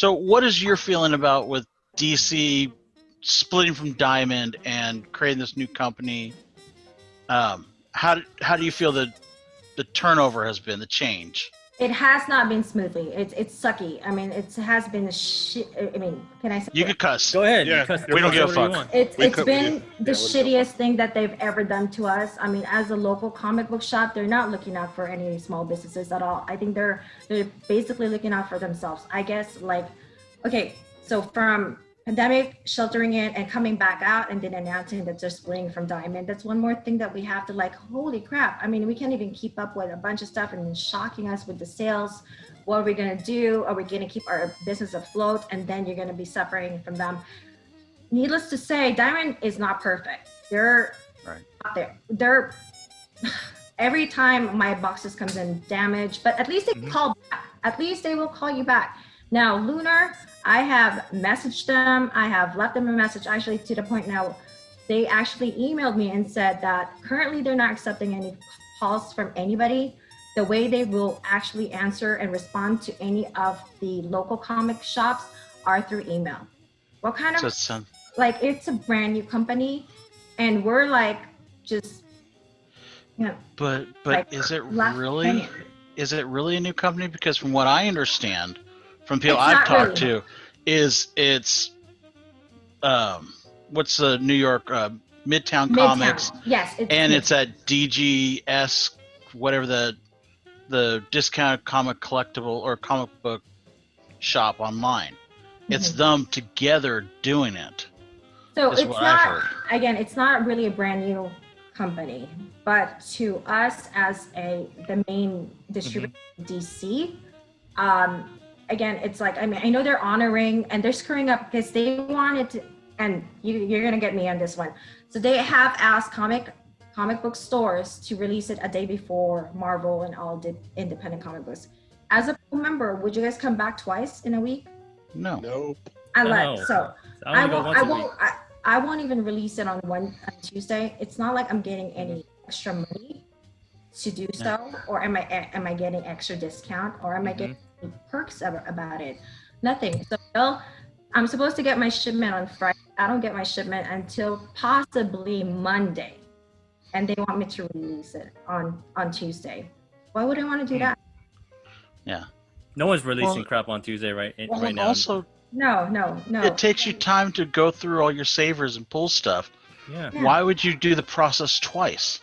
So what is your feeling about with DC splitting from Diamond and creating this new company? How do you feel the turnover has been, the change? It has not been smoothly. It's sucky. I mean, it has been a shit. I mean, can I say You could cuss. Go ahead. Yeah, we don't give a fuck. It's been the yeah, shittiest thing that they've ever done to us. I mean, as a local comic book shop, they're not looking out for any small businesses at all. I think they're basically looking out for themselves. I guess, like, okay, so from pandemic, sheltering in, and coming back out, and then announcing that they're splitting from Diamond, that's one more thing that we have to, like, holy crap. I mean, we can't even keep up with a bunch of stuff, and then shocking us with the sales. What are we going to do? Are we going to keep our business afloat? And then you're going to be separating from them. Needless to say, Diamond is not perfect. They're out there. They're every time my boxes comes in damaged, but at least they call back. At least they will call you back. Now, Lunar, I have messaged them. I have left them a message, actually, to the point now they actually emailed me and said that currently they're not accepting any calls from anybody. The way they will actually answer and respond to any of the local comic shops are through email. What kind of, like, it's a brand new company, and we're like, just, you know. But like, is it really a new company? Because from what I understand from people It's I've not talked really. to, it's what's the New York Midtown Comics, Yes, it's at DGS, whatever the discounted comic collectible or comic book shop online. It's them together doing it. So is it's what I've not, heard. again, it's not really a brand new company, but to us as the main distributor in DC, again, it's like, I mean, I know they're honoring and they're screwing up because they wanted to, and you're gonna get me on this one. So they have asked comic book stores to release it a day before Marvel and all the independent comic books. As a member, would you guys come back twice in a week? No. Nope. I won't even release it on Tuesday. It's not like I'm getting any extra money to do so, or am I getting extra discount, or am I getting perks about it? Nothing. So I'm supposed to get my shipment on Friday. I don't get my shipment until possibly Monday, and they want me to release it on Tuesday. Why would I want to do that? Yeah. No one's releasing crap on Tuesday right now. Also, no. it takes you time to go through all your savers and pull stuff. Yeah. Why would you do the process twice?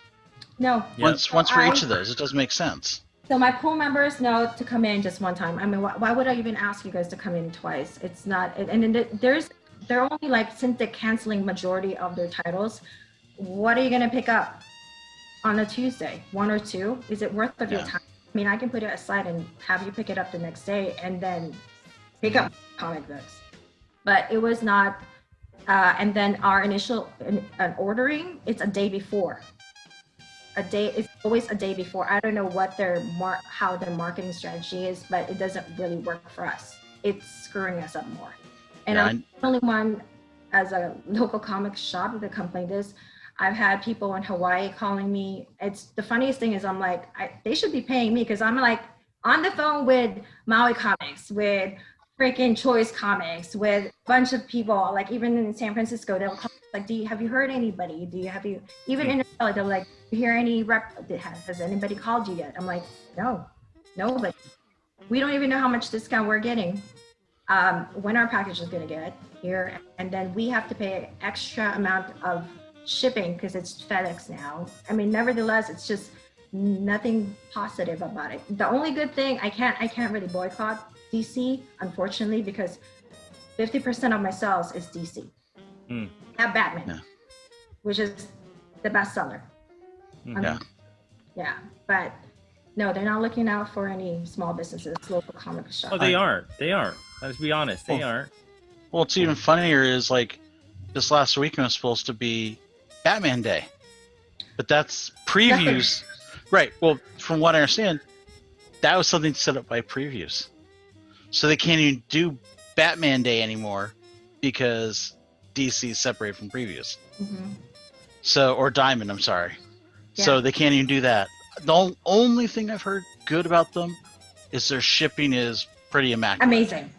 No. Once for each of those, it doesn't make sense. So my pool members know to come in just one time. I mean, why would I even ask you guys to come in twice? It's not, and then they're only, like, since they're canceling majority of their titles, what are you gonna pick up on a Tuesday? One or two? Is it worth of your time? I mean, I can put it aside and have you pick it up the next day and then pick up comic books. But it was not, and then our initial ordering, it's a day before. It's always a day before. I don't know what how their marketing strategy is, but it doesn't really work for us. It's screwing us up more. And I'm the only one, as a local comic shop that complained this. I've had people in Hawaii calling me. It's the funniest thing is I'm like, they should be paying me, because I'm like on the phone with Maui Comics, with freaking Choice Comics, with a bunch of people, like even in San Francisco, they'll call like, have you heard anybody? Even in LA, they're like, do you hear any has anybody called you yet? I'm like, no, nobody. We don't even know how much discount we're getting, when our package is gonna get here. And then we have to pay extra amount of shipping because it's FedEx now. I mean, nevertheless, it's just nothing positive about it. The only good thing, I can't really boycott DC, unfortunately, because 50% of my sales is DC. I have Batman, which is the bestseller. Yeah, but no, they're not looking out for any small businesses, local comic shops. Oh, they aren't. Let's be honest, they aren't. Well, what's even funnier is, like, this last weekend was supposed to be Batman Day, but that's previews. Right. Well, from what I understand, that was something set up by previews. So they can't even do Batman Day anymore because DC is separated from previews. So, or Diamond, I'm sorry. Yeah. So they can't even do that. The only thing I've heard good about them is their shipping is pretty immaculate. Amazing.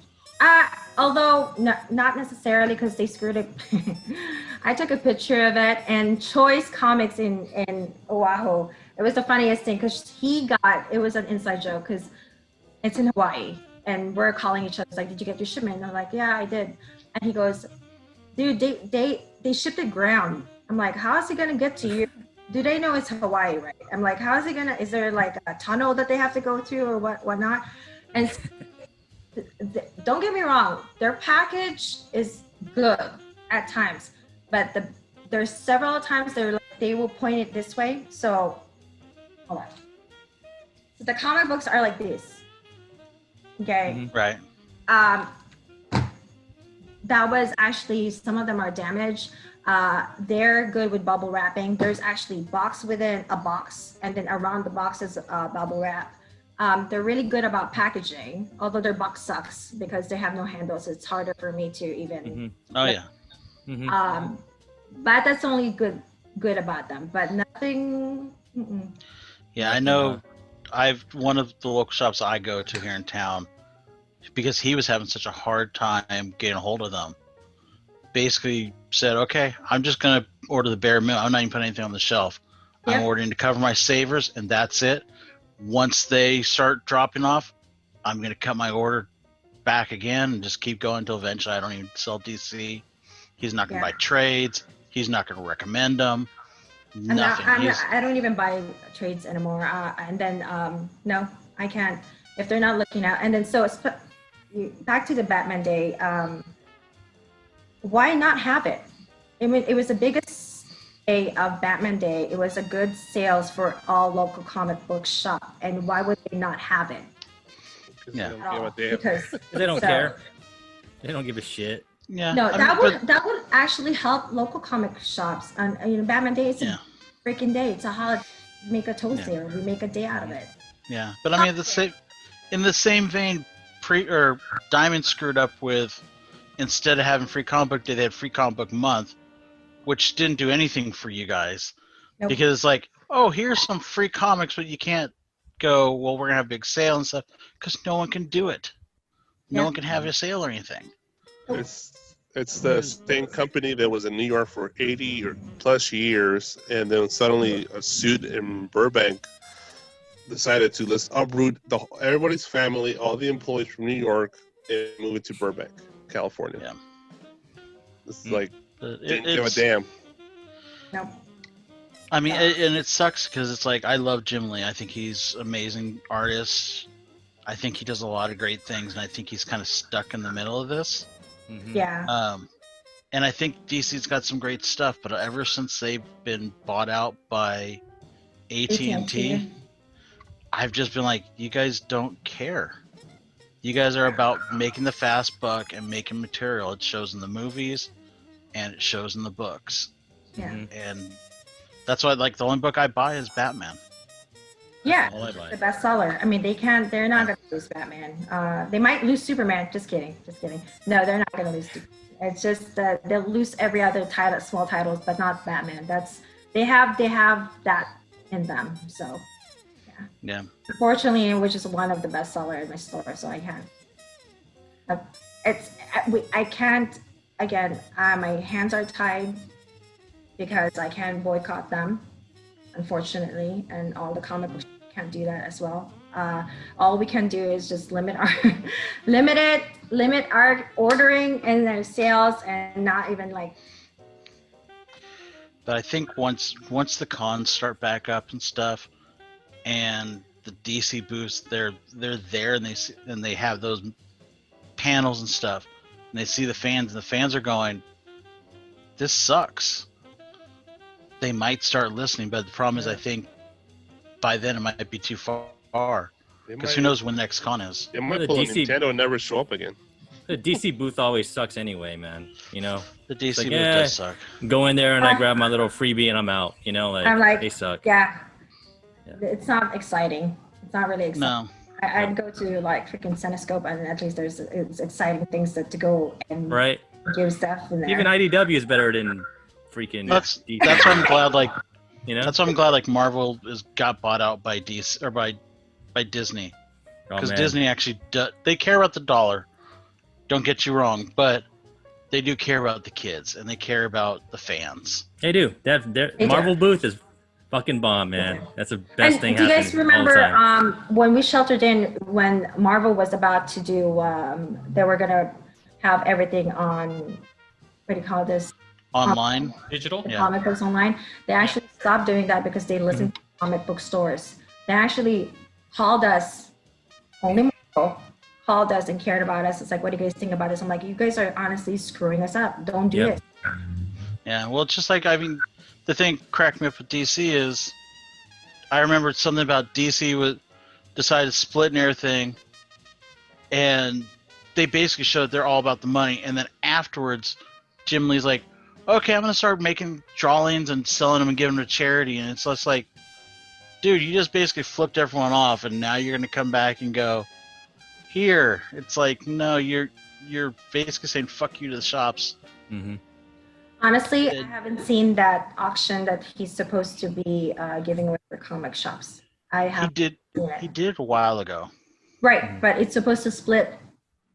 Although not necessarily because they screwed it. I took a picture of it, and Choice Comics in Oahu. It was the funniest thing because it was an inside joke because it's in Hawaii, and we're calling each other. It's like, did you get your shipment? And I'm like, yeah, I did. And he goes, dude, they shipped it ground. I'm like, how is it gonna get to you? Do they know it's Hawaii, right? I'm like, how is it gonna? Is there like a tunnel that they have to go through or whatnot? And don't get me wrong, their package is good at times, but there's several times they will point it this way. So, hold on. So the comic books are like this. Okay. Right. That was actually, some of them are damaged. They're good with bubble wrapping. There's actually box within a box, and then around the box is bubble wrap. They're really good about packaging, although their box sucks because they have no handles. It's harder for me to even. Oh yeah. But that's only good about them. But nothing. Yeah, I know. One of the local shops I go to here in town, because he was having such a hard time getting a hold of them, basically said, okay, I'm just going to order the bare minimum. I'm not even putting anything on the shelf. Yeah. I'm ordering to cover my savers, and that's it. Once they start dropping off, I'm going to cut my order back again and just keep going until eventually I don't even sell DC. He's not going to buy trades. He's not going to recommend them. Nothing. I don't even buy trades anymore. And then, no, I can't. If they're not looking at, and then so back to the Batman Day, why not have it? I mean, it was the biggest day of Batman Day. It was a good sales for all local comic book shop. And why would they not have it? Yeah. Because they don't care. They don't give a shit. Yeah. No, that would actually help local comic shops. And Batman Day is a freaking day. It's a holiday. Make a toast sale. We make a day out of it. Yeah, but I mean, in the same vein, Diamond screwed up with, instead of having free comic book day, they had free comic book month, which didn't do anything for you guys. Nope. Because like, oh, here's some free comics, but you can't go, well, we're gonna have a big sale and stuff, because no one can do it. No one can have a sale or anything. It's the same company that was in New York for 80 or plus years, and then suddenly a suit in Burbank decided to let's uproot everybody's family, all the employees from New York, and move it to Burbank, California. Yeah. It's like, didn't give a damn. No. I mean, and it sucks because it's like, I love Jim Lee. I think he's an amazing artist. I think he does a lot of great things, and I think he's kind of stuck in the middle of this. Yeah. And I think DC's got some great stuff, but ever since they've been bought out by AT&T, I've just been like, you guys don't care. You guys are about making the fast buck and making material. It shows in the movies and it shows in the books. Yeah. And that's why, like, the only book I buy is Batman. Yeah, the bestseller. I mean, they're not going to lose Batman. They might lose Superman. Just kidding. No, they're not going to lose. It's just that they'll lose every other title, small titles, but not Batman. They have that in them. So, yeah. Unfortunately, which is one of the bestseller in my store, so I can't. I can't. Again, my hands are tied because I can't boycott them. Unfortunately, and all the comic books can't do that as well. All we can do is just limit our ordering and their sales, and not even like. But I think once the cons start back up and stuff, and the DC booths, they're there, and they have those panels and stuff, and they see the fans, and the fans are going, "This sucks." They might start listening, but the problem is, I think by then it might be too far. Because who knows when the next con is? It might pull Nintendo and never show up again. The DC booth always sucks anyway, man. You know, the DC booth does suck. Go in there and I grab my little freebie and I'm out. You know, they suck. Yeah, it's not exciting. It's not really exciting. No. I'd go to like freaking Cinescope, and at least it's exciting things to go and give stuff in there. Even IDW is better than freaking. That's why I'm glad, like, that's why I'm glad, like, Marvel got bought out by DC or by Disney, because Disney actually they care about the dollar, Don't get you wrong, but they do care about the kids and they care about the fans. They do. Their They do. Marvel booth is fucking bomb, man. That's the best And thing do you guys happening all the remember time. when we sheltered in, when Marvel was about to do, they were gonna have everything on, what do you call this? Online, Digital? The Yeah. comic books online. They actually stopped doing that because they listened to comic book stores. They actually called us, only Marvel, called us and cared about us. It's like, what do you guys think about this? I'm like, you guys are honestly screwing us up. Don't do Yep. this. yeah. Well, it's just like, I mean, the thing cracked me up with DC is, I remember something about DC decided to split and everything, and they basically showed they're all about the money. And then afterwards, Jim Lee's like, okay, I'm gonna start making drawings and selling them and giving them to charity. And it's just like, dude, you just basically flipped everyone off, and now you're gonna come back and go, here. It's like, no, you're basically saying fuck you to the shops. Mm-hmm. Honestly, I haven't seen that auction that he's supposed to be giving away for comic shops. I He have did seen it. he did a while ago. Right, but it's supposed to split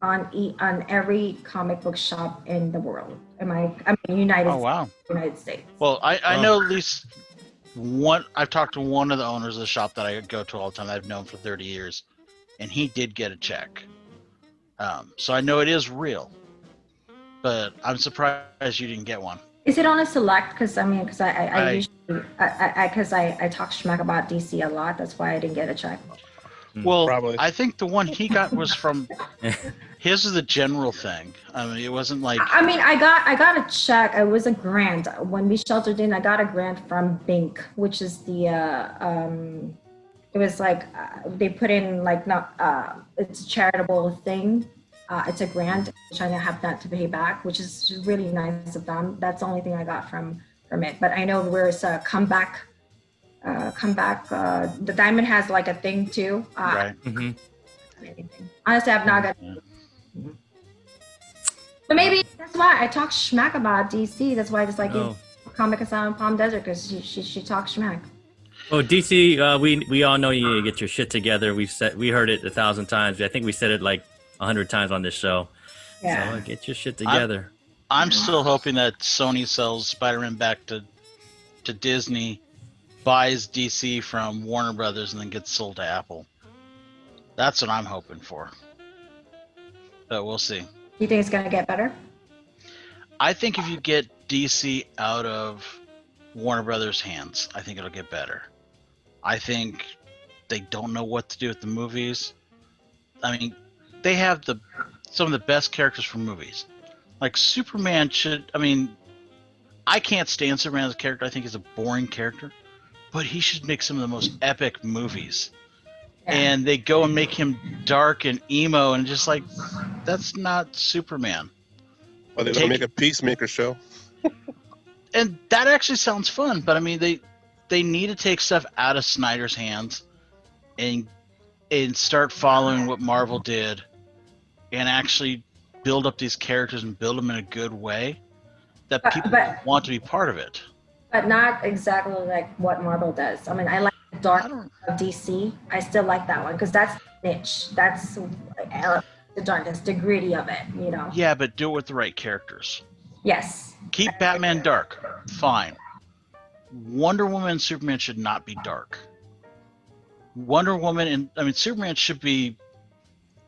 on every comic book shop in the world. I mean, Oh wow. United States. Well, I Oh. know at least one. I've talked to one of the owners of the shop that I go to all the time. That I've known for 30 years, and he did get a check. So I know it is real, but I'm surprised you didn't get one. Is it on a select? Because I usually I talk schmack about DC a lot. That's why I didn't get a check. Well, Probably. I think the one he got was from. His is a general thing. I mean, it wasn't like. I mean, I got a check. It was a grant when we sheltered in. I got a grant from Bink, which is the it was like they put in like not it's a charitable thing. It's a grant, trying to have that to pay back, which is really nice of them. That's the only thing I got from it. But I know where's comeback. The Diamond has like a thing too. Right. Mm-hmm. Anything. Honestly, I've not got. But maybe that's why I talk schmack about DC. That's why I just like Oh. Comic Asylum Palm Desert, because she talks schmack. Oh, DC, we all know you need to get your shit together. We heard it 1,000 times. I think we said it like 100 times on this show. Yeah. So get your shit together. I'm still hoping that Sony sells Spider-Man back to Disney, buys DC from Warner Brothers, and then gets sold to Apple. That's what I'm hoping for. But we'll see. You think it's gonna get better? I think if you get DC out of Warner Brothers' hands, I think it'll get better. I think they don't know what to do with the movies. I mean, they have some of the best characters from movies. Like Superman should. I mean, I can't stand Superman as a character. I think he's a boring character, but he should make some of the most epic movies. Yeah. And they go and make him dark and emo, and just like, that's not Superman. Or they're gonna make a Peacemaker show. And that actually sounds fun, but I mean, they need to take stuff out of Snyder's hands and start following what Marvel did, and actually build up these characters and build them in a good way that people want to be part of it. But not exactly like what Marvel does. I mean, I like the dark I don't- of DC. I still like that one because that's niche. That's the darkness, the gritty of it. You know. Yeah, but do it with the right characters. Yes. Keep Batman dark, fine. Wonder Woman and Superman should not be dark. Wonder Woman and Superman should be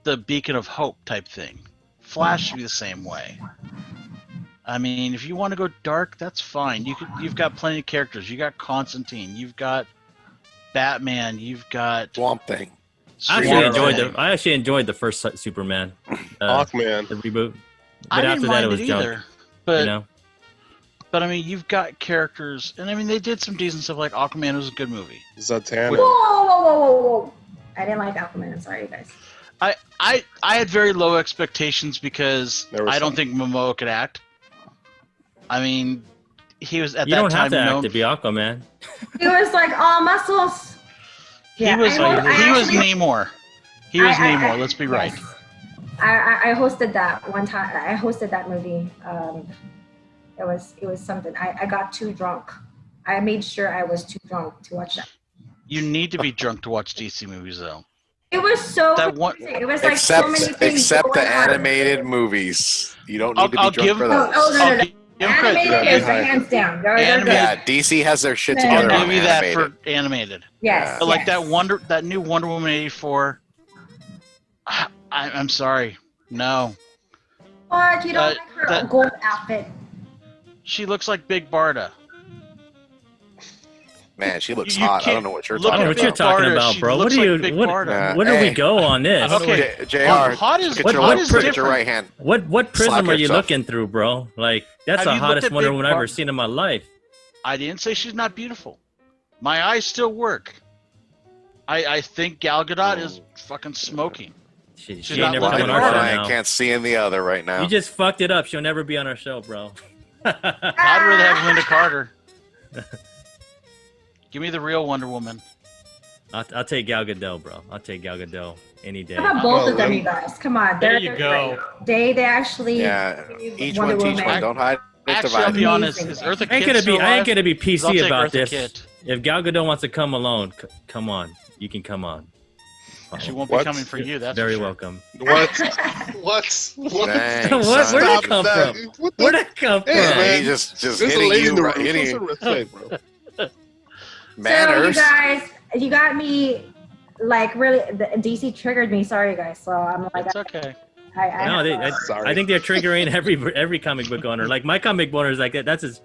the beacon of hope type thing. Flash should be the same way. I mean, if you want to go dark, that's fine. You've got plenty of characters. You got Constantine. You've got Batman. You've got Swamp Thing. I actually enjoyed the first Superman, Hawkman. the reboot. I But didn't after that, mind it was it junk. either. But You know, but I mean, you've got characters, and I mean, they did some decent stuff. Like Aquaman was a good movie. Zatanna. Whoa. I didn't like Aquaman. I'm sorry, you guys. I had very low expectations because Never I saw don't it. think Momoa could act. I mean, he was at you that don't time have to known. act to be Aquaman. He was like all muscles. He was Namor. He was Namor. Let's be right. Yes. I hosted that one time. I hosted that movie. It was something. I got too drunk. I made sure I was too drunk to watch that. You need to be drunk to watch DC movies, though. It was so That one- confusing. It was like so many things except the going on. animated movies. You don't need I'll- to be I'll drunk give- for Oh, those. oh no, no, I'll no. give him credit. Animated, Yeah, yes, high. hands down. They're Animated. good. Yeah, DC has their shit No, I'll together no, on give you that animated. for animated. Yes, But like yes. that new Wonder Woman 84. I'm sorry, no. What? You don't like her that- gold outfit? She looks like Big Barda. Man, she looks You hot. I can't don't know what you're look I don't know talking what you're about. talking Barda, about, she bro. What looks do you? like Big What? Barda. Where do we Hey. go on this? Okay. JR, Hot is- get your, hot is put your different. right hand. What prism Slap are you yourself. looking through, bro? Like that's Have the you looked hottest at Wonder Big Woman I've ever Bar- seen in my life. I didn't say she's not beautiful. My eyes still work. I think Gal Gadot is fucking smoking. She She's ain't not never looking come on at our her. show I now. can't see in the other right now. You just fucked it up. She'll never be on our show, bro. I'd rather have Linda Carter. Give me the real Wonder Woman. I'll take Gal Gadot, bro. I'll take Gal Gadot any day. How about both of them, you guys? Come on. There they're- you they're go. great. They actually. Yeah, gave each Wonder one teach Woman- one. Don't hide it, Actually, divide I'll it. be honest. Amazing. Is Eartha I ain't Kitt gonna still be. I ain't alive? gonna be I'll PC take about Eartha this. Kitt. If Gal Gadot wants to come alone, come on. You can come on. She won't What? be coming for you. That's Very for sure. welcome. What? What? What? Dang, What? son. Where did that Stop come that. from? What the- Where'd that come from? Hey, Yeah, man. he just There's a hitting lady you in the right, room. hitting Show you. some respect, bro. So you Manners. guys, you got me. Like really, the DC triggered me. Sorry, guys. So I'm like, It's okay. I No, Sorry. I think they're triggering every comic book owner. Like my comic book owner is like that. That's his.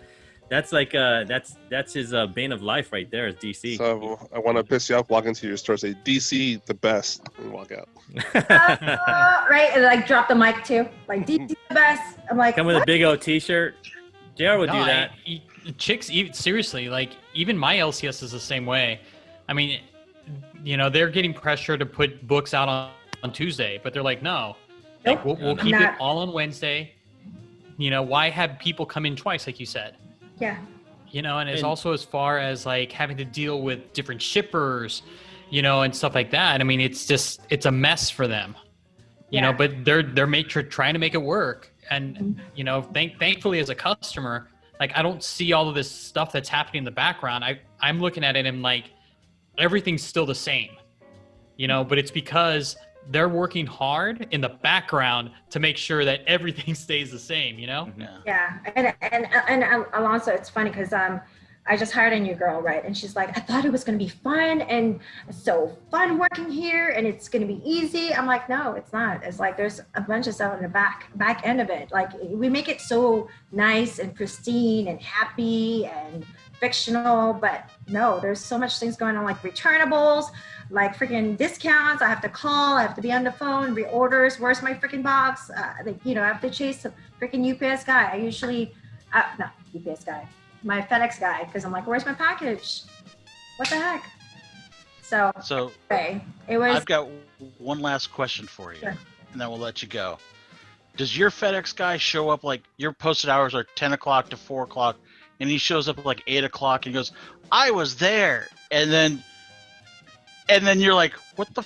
That's like that's his bane of life right there. Is DC. So I want to piss you off. Walk into your store, say DC the best, and walk out. right, and like drop the mic too. Like DC the best. I'm like, Come with a what? big old T-shirt. JR would do No, that. Chicks, seriously, like even my LCS is the same way. I mean, you know, they're getting pressure to put books out on Tuesday, but they're like, no, like, Nope. we'll I'm keep not- it all on Wednesday. You know, why have people come in twice, like you said? Yeah. You know, and it's And- also as far as like having to deal with different shippers, you know, and stuff like that. I mean, it's a mess for them. You know, Yeah. but they're trying to make it work. And Mhm. you know, thankfully as a customer, like I don't see all of this stuff that's happening in the background. I'm looking at it and like everything's still the same. You know, but it's because they're working hard in the background to make sure that everything stays the same, you know? Yeah. Yeah, and Alonso, it's funny because I just hired a new girl, right? And she's like, I thought it was gonna be fun and so fun working here, and it's gonna be easy. I'm like, no, it's not. It's like there's a bunch of stuff in the back end of it. Like we make it so nice and pristine and happy and fictional, but no, there's so much things going on, like returnables, like freaking discounts. I have to call, I have to be on the phone, reorders. Where's my freaking box? Like, you know, I have to chase the freaking UPS guy. I usually, not UPS guy, my FedEx guy, because I'm like, where's my package? What the heck? So, So anyway, it was. I've got one last question for you, Sure. and then we'll let you go. Does your FedEx guy show up like your posted hours are 10 o'clock to 4 o'clock, and he shows up at like 8 o'clock and he goes, I was there, and then you're like, what the?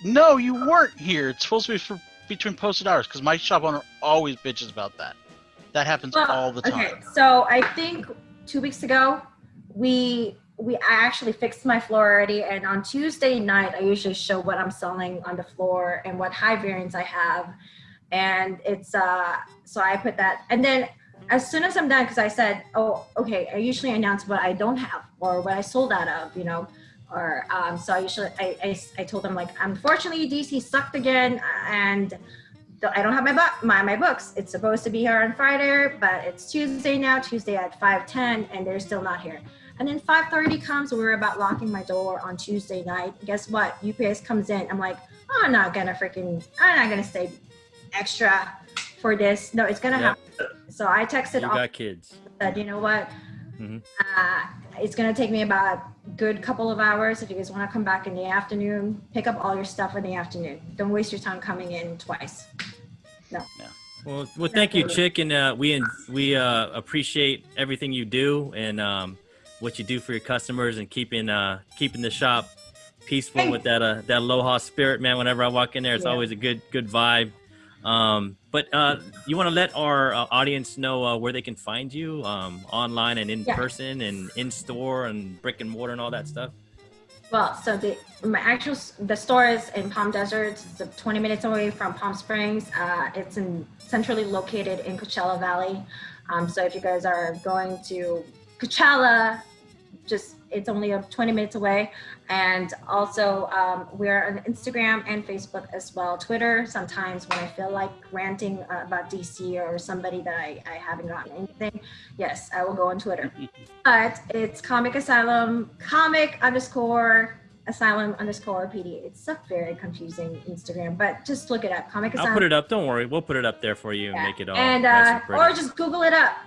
No, you weren't here. It's supposed to be for between posted hours, because my shop owner always bitches about that. That happens Well, all the time. Okay, so I think 2 weeks ago, I actually fixed my floor already, and on Tuesday night, I usually show what I'm selling on the floor and what high variants I have, and it's so I put that, and then as soon as I'm done, because I said, oh, okay, I usually announce what I don't have or what I sold out of, you know, or so I usually I told them like, unfortunately DC sucked again, and I don't have my books. It's supposed to be here on Friday, but it's Tuesday now, Tuesday at 5:10, and they're still not here. And then 5:30 comes, we're about locking my door on Tuesday night. Guess what? UPS comes in. I'm like, oh, I'm not gonna stay extra for this. No, it's gonna Yeah. happen. So I texted You off, got kids. said, you know what? Mhm. It's gonna take me about a good couple of hours. If you guys want to come back in the afternoon, pick up all your stuff in the afternoon. Don't waste your time coming in twice. Well, thank you, Chick, and we appreciate everything you do and what you do for your customers and keeping the shop peaceful with that aloha spirit, man. Whenever I walk in there, it's Yeah. always a good vibe. But you want to let our audience know where they can find you online and in Yeah. person and in store and brick and mortar and all that stuff? Well, so the store is in Palm Desert. It's 20 minutes away from Palm Springs. It's centrally located in Coachella Valley. So if you guys are going to Coachella, it's only 20 minutes away. And also we're on Instagram and Facebook as well. Twitter, sometimes when I feel like ranting about DC or somebody that I haven't gotten anything, yes, I will go on Twitter. But it's Comic Asylum, comic_asylum_PD. It's a very confusing Instagram, but just look it up. Comic Asylum. I'll put it up. Don't worry. We'll put it up there for you and make it all and nice and pretty. or just Google it up.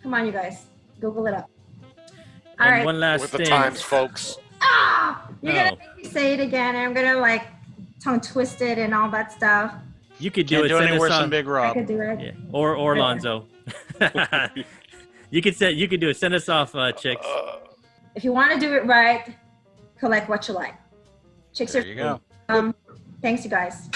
Come on, you guys. Google it up. All and right. one last With thing. the times, folks. You're gonna make me say it again, and I'm gonna like tongue twist it and all that stuff. You could do Can't it. do Send any us worse on- than Big I Rob. could do it. Yeah. Or Lonzo. You could do it. Send us off, chicks. If you want to do it right, collect what you like. Chicks There are. you go. Thanks, you guys.